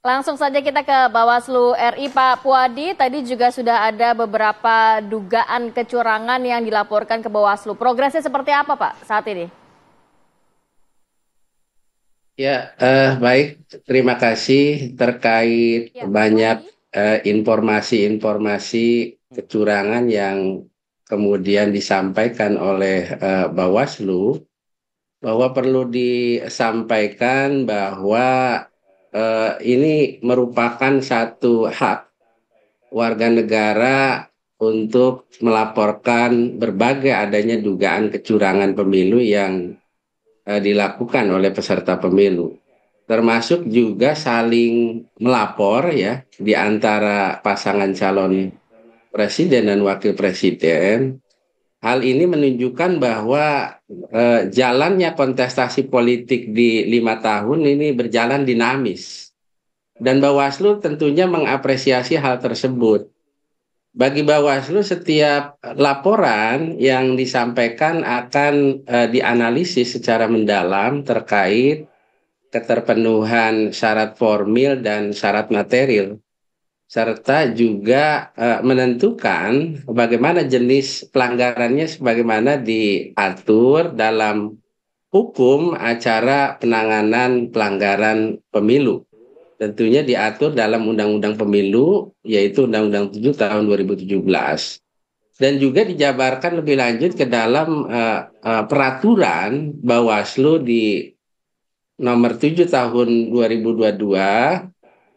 Langsung saja kita ke Bawaslu RI, Pak Puadi. Tadi juga sudah ada beberapa dugaan kecurangan yang dilaporkan ke Bawaslu. Progresnya seperti apa, Pak, saat ini? Ya, baik. Terima kasih terkait Ya, Pak banyak Puadi. informasi-informasi kecurangan yang kemudian disampaikan oleh Bawaslu, bahwa perlu disampaikan bahwa ini merupakan satu hak warga negara untuk melaporkan berbagai adanya dugaan kecurangan pemilu yang dilakukan oleh peserta pemilu, termasuk juga saling melapor ya di antara pasangan calon presiden dan wakil presiden. Hal ini menunjukkan bahwa jalannya kontestasi politik di 5 tahun ini berjalan dinamis, dan Bawaslu tentunya mengapresiasi hal tersebut. Bagi Bawaslu, setiap laporan yang disampaikan akan dianalisis secara mendalam terkait keterpenuhan syarat formil dan syarat material, serta juga menentukan bagaimana jenis pelanggarannya sebagaimana diatur dalam hukum acara penanganan pelanggaran pemilu. Tentunya diatur dalam Undang-Undang Pemilu, yaitu Undang-Undang 7 tahun 2017. Dan juga dijabarkan lebih lanjut ke dalam peraturan Bawaslu di nomor 7 tahun 2022,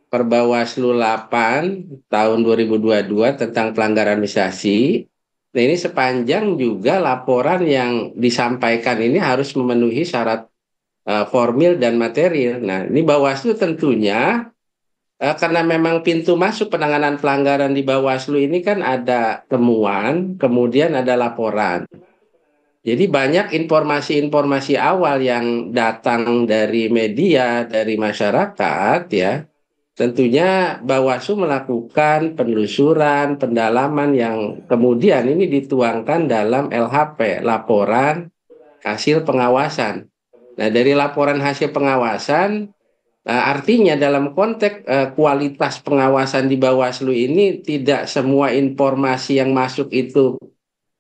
per Bawaslu 8 tahun 2022 tentang pelanggaran administrasi. Nah, ini sepanjang juga laporan yang disampaikan ini harus memenuhi syarat formil dan material. Nah, ini Bawaslu tentunya karena memang pintu masuk penanganan pelanggaran di Bawaslu ini kan ada temuan, kemudian ada laporan. Jadi banyak informasi-informasi awal yang datang dari media, dari masyarakat ya. Tentunya Bawaslu melakukan penelusuran, pendalaman yang kemudian ini dituangkan dalam LHP, laporan hasil pengawasan. Nah, dari laporan hasil pengawasan, artinya dalam konteks kualitas pengawasan di Bawaslu ini tidak semua informasi yang masuk itu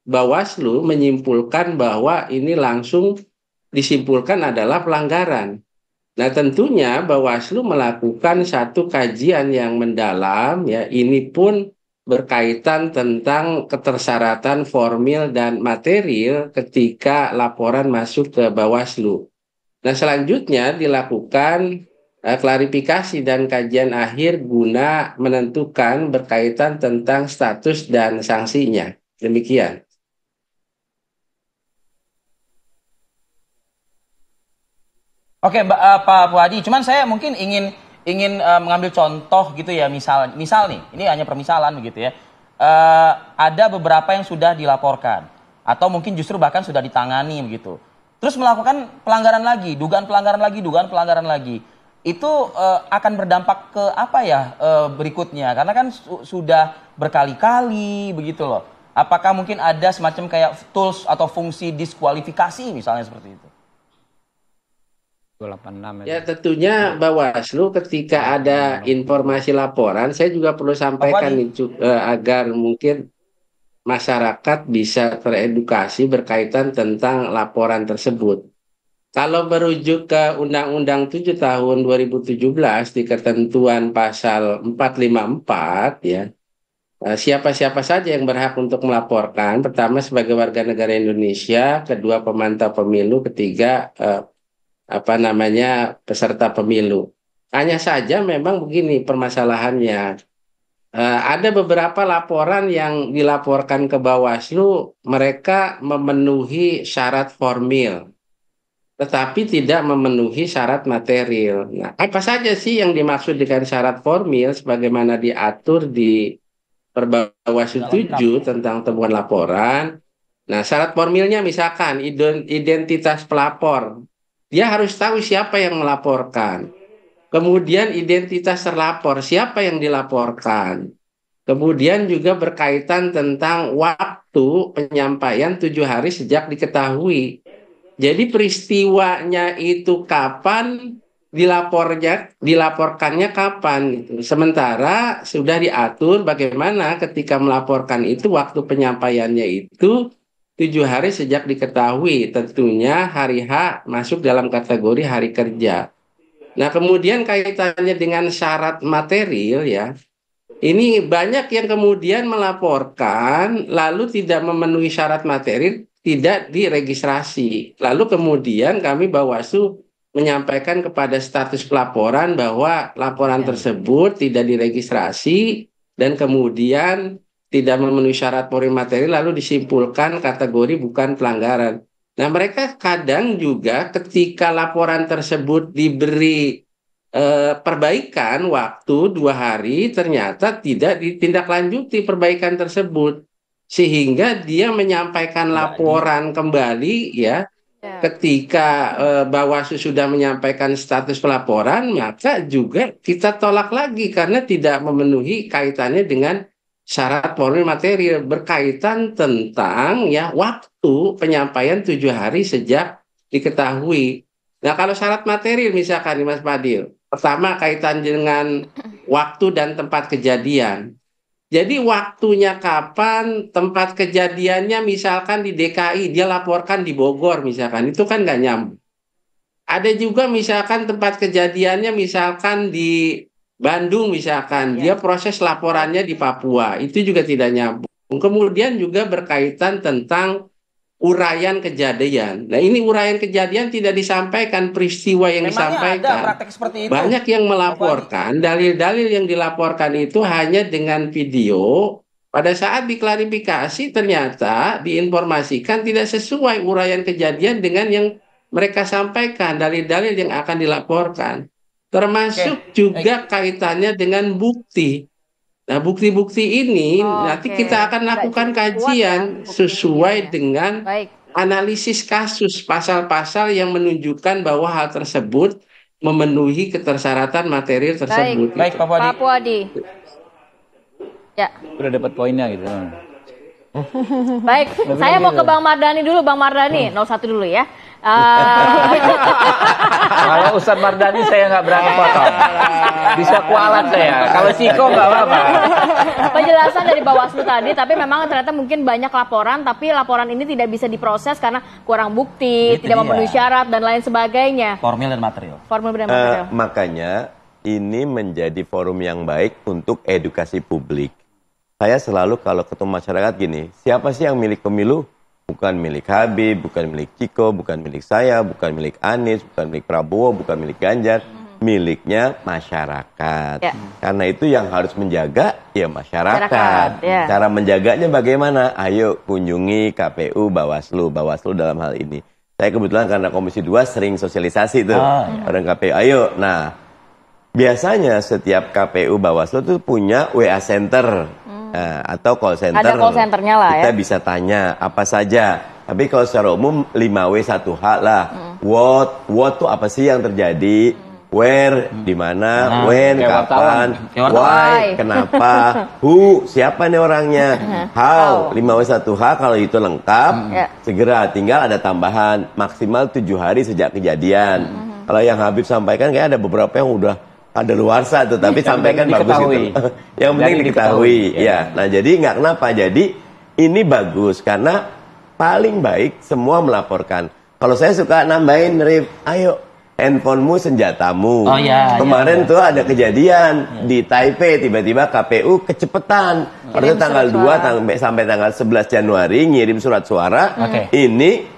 Bawaslu menyimpulkan bahwa ini langsung disimpulkan adalah pelanggaran. Nah, tentunya Bawaslu melakukan satu kajian yang mendalam ya, ini pun berkaitan tentang ketersyaratan formil dan material ketika laporan masuk ke Bawaslu. Nah, selanjutnya dilakukan klarifikasi dan kajian akhir guna menentukan berkaitan tentang status dan sanksinya. Demikian. Oke, Pak Puadi, cuman saya mungkin ingin ingin mengambil contoh gitu ya, misal nih, ini hanya permisalan begitu ya. Ada beberapa yang sudah dilaporkan atau mungkin justru bahkan sudah ditangani begitu. Terus melakukan pelanggaran lagi, dugaan pelanggaran lagi, dugaan pelanggaran lagi. Itu akan berdampak ke apa ya berikutnya? Karena kan sudah berkali-kali begitu loh. Apakah mungkin ada semacam kayak tools atau fungsi diskualifikasi misalnya seperti itu? 286 Ya, itu. tentunya Bawaslu ketika ada 286. informasi laporan, saya juga perlu Pak sampaikan Puadi. nih, agar mungkin masyarakat bisa teredukasi berkaitan tentang laporan tersebut. Kalau merujuk ke Undang-Undang 7 tahun 2017 di ketentuan pasal 454 ya, siapa-siapa saja yang berhak untuk melaporkan, pertama sebagai warga negara Indonesia, kedua pemantau pemilu, ketiga apa namanya peserta pemilu. Hanya saja memang begini permasalahannya. Ada beberapa laporan yang dilaporkan ke Bawaslu, mereka memenuhi syarat formil, tetapi tidak memenuhi syarat material. Nah, apa saja sih yang dimaksud dengan syarat formil sebagaimana diatur di Perbawaslu Tidak lengkap 7 ya. tentang temuan laporan? Nah, syarat formilnya misalkan identitas pelapor. Dia harus tahu siapa yang melaporkan. Kemudian identitas terlapor, siapa yang dilaporkan. Kemudian juga berkaitan tentang waktu penyampaian 7 hari sejak diketahui. Jadi peristiwanya itu kapan dilaporkannya kapan gitu. Sementara sudah diatur bagaimana ketika melaporkan itu waktu penyampaiannya itu 7 hari sejak diketahui, tentunya hari H masuk dalam kategori hari kerja. Nah, kemudian kaitannya dengan syarat material ya, ini banyak yang kemudian melaporkan lalu tidak memenuhi syarat material, tidak diregistrasi. Lalu kemudian kami Bawaslu menyampaikan kepada status pelaporan bahwa laporan tersebut tidak diregistrasi dan kemudian tidak memenuhi syarat material lalu disimpulkan kategori bukan pelanggaran. Nah, mereka kadang juga ketika laporan tersebut diberi perbaikan waktu 2 hari, ternyata tidak ditindaklanjuti perbaikan tersebut, sehingga dia menyampaikan laporan kembali ya. Ketika Bawaslu sudah menyampaikan status pelaporan, maka juga kita tolak lagi karena tidak memenuhi kaitannya dengan syarat formil material berkaitan tentang ya waktu penyampaian 7 hari sejak diketahui. Nah, kalau syarat material misalkan Mas Fadil, pertama kaitan dengan waktu dan tempat kejadian. Jadi waktunya kapan, tempat kejadiannya misalkan di DKI, dia laporkan di Bogor misalkan, itu kan nggak nyambung. Ada juga misalkan tempat kejadiannya misalkan di Bandung misalkan, dia proses laporannya di Papua, itu juga tidak nyambung. Kemudian juga berkaitan tentang uraian kejadian. Nah, ini uraian kejadian tidak disampaikan, peristiwa yang disampaikan. Ada praktek seperti itu. Banyak yang melaporkan, dalil-dalil yang dilaporkan itu hanya dengan video. Pada saat diklarifikasi ternyata diinformasikan tidak sesuai uraian kejadian dengan yang mereka sampaikan, dalil-dalil yang akan dilaporkan. Termasuk juga kaitannya dengan bukti. Nah, bukti-bukti ini nanti kita akan lakukan kajian sesuai dengan analisis kasus pasal-pasal yang menunjukkan bahwa hal tersebut memenuhi ketersyaratan material tersebut. Baik, Pak Puadi. Ya. Udah dapat poinnya gitu. Baik, saya mau ke Bang Mardhani dulu, Bang Mardhani 01 dulu ya. Kalau Ustadz Mardhani saya nggak berani potong. Bisa kualat saya. Kalau Siko nggak apa-apa. Penjelasan dari Bawaslu tadi, tapi memang ternyata mungkin banyak laporan, tapi laporan ini tidak bisa diproses karena kurang bukti, tidak memenuhi syarat dan lain sebagainya. Formil dan material. Makanya ini menjadi forum yang baik untuk edukasi publik. Saya selalu kalau ketemu masyarakat gini, siapa sih yang milik pemilu? Bukan milik Habib, bukan milik Ciko, bukan milik saya, bukan milik Anies, bukan milik Prabowo, bukan milik Ganjar. Miliknya masyarakat. Ya. Karena itu yang harus menjaga ya masyarakat. Ya. Cara menjaganya bagaimana? Ayo kunjungi KPU, Bawaslu dalam hal ini. Saya kebetulan karena Komisi 2 sering sosialisasi tuh orang KPU. Ayo, nah biasanya setiap KPU Bawaslu tuh punya WA Center. Nah, atau call center. Ada call centernya lah kita bisa tanya apa saja. Tapi kalau secara umum 5W1H lah. What tuh apa sih yang terjadi? Where, di mana, when, kapan, why, kenapa, who, siapa nih orangnya, how, 5W1H kalau itu lengkap, segera tinggal ada tambahan maksimal 7 hari sejak kejadian. Kalau yang Habib sampaikan kayak ada beberapa yang udah ada luarsa tuh, tapi sampaikan bagus itu. Yang penting diketahui. Ya. Nah, jadi nggak kenapa. Jadi ini bagus karena paling baik semua melaporkan. Kalau saya suka nambahin, Rif, ayo handphonemu senjatamu. Kemarin tuh ada kejadian di Taipei, tiba-tiba KPU kecepetan. Pada tanggal 2 sampai tanggal 11 Januari ngirim surat suara. Ini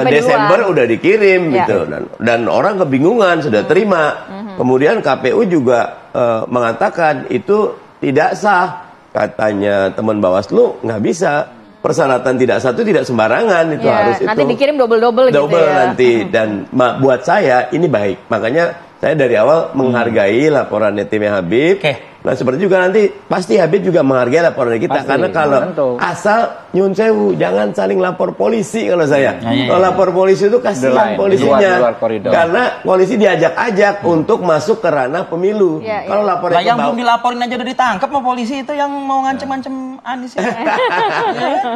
Desember udah dikirim gitu dan orang kebingungan sudah terima. Kemudian KPU juga mengatakan itu tidak sah, katanya teman Bawaslu nggak bisa, persyaratan tidak sah itu tidak sembarangan itu harus nanti itu dikirim double gitu ya. Nanti dan buat saya ini baik, makanya saya dari awal menghargai laporan timnya Habib. Nah seperti juga nanti pasti Habib juga menghargai laporan kita, karena kalau asal nyun sewu jangan saling lapor polisi. Kalau saya kalau lapor polisi itu kasihan polisinya, karena polisi diajak-ajak untuk masuk ke ranah pemilu. Kalau lapor yang belum dilaporin aja udah ditangkap sama polisi itu yang mau ngancem-ngancem Anies ya.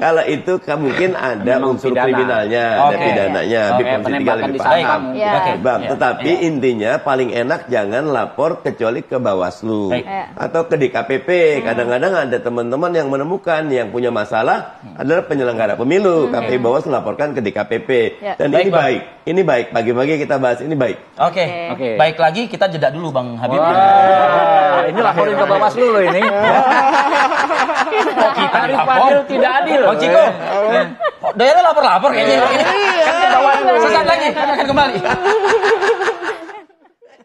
Kalau itu mungkin ada Memang unsur pidana. kriminalnya, ada Oke. pidananya, Oke, Bib Komisi 3 penembakan lebih di paham. Sampang. Ya. Oke. Bang, Ya. tetapi Ya. intinya paling enak jangan lapor kecuali ke Bawaslu Baik. Ya. atau ke DKPP. Kadang-kadang ada teman-teman yang menemukan yang punya masalah adalah penyelenggara pemilu. KPI Bawaslu laporkan ke DKPP. Ya. Dan Baik, ini Bang. baik. Ini baik. Pagi-pagi kita bahas ini baik. Oke. Oke. Baik lagi kita jeda dulu Bang Habib. Wah, ini laporin ke Bawaslu loh ini. Kok kita Arif dilapor? Fadil tidak adil. Bang Ciko. Daerah lapor-lapor kayaknya. Sesaat lagi kami akan kembali.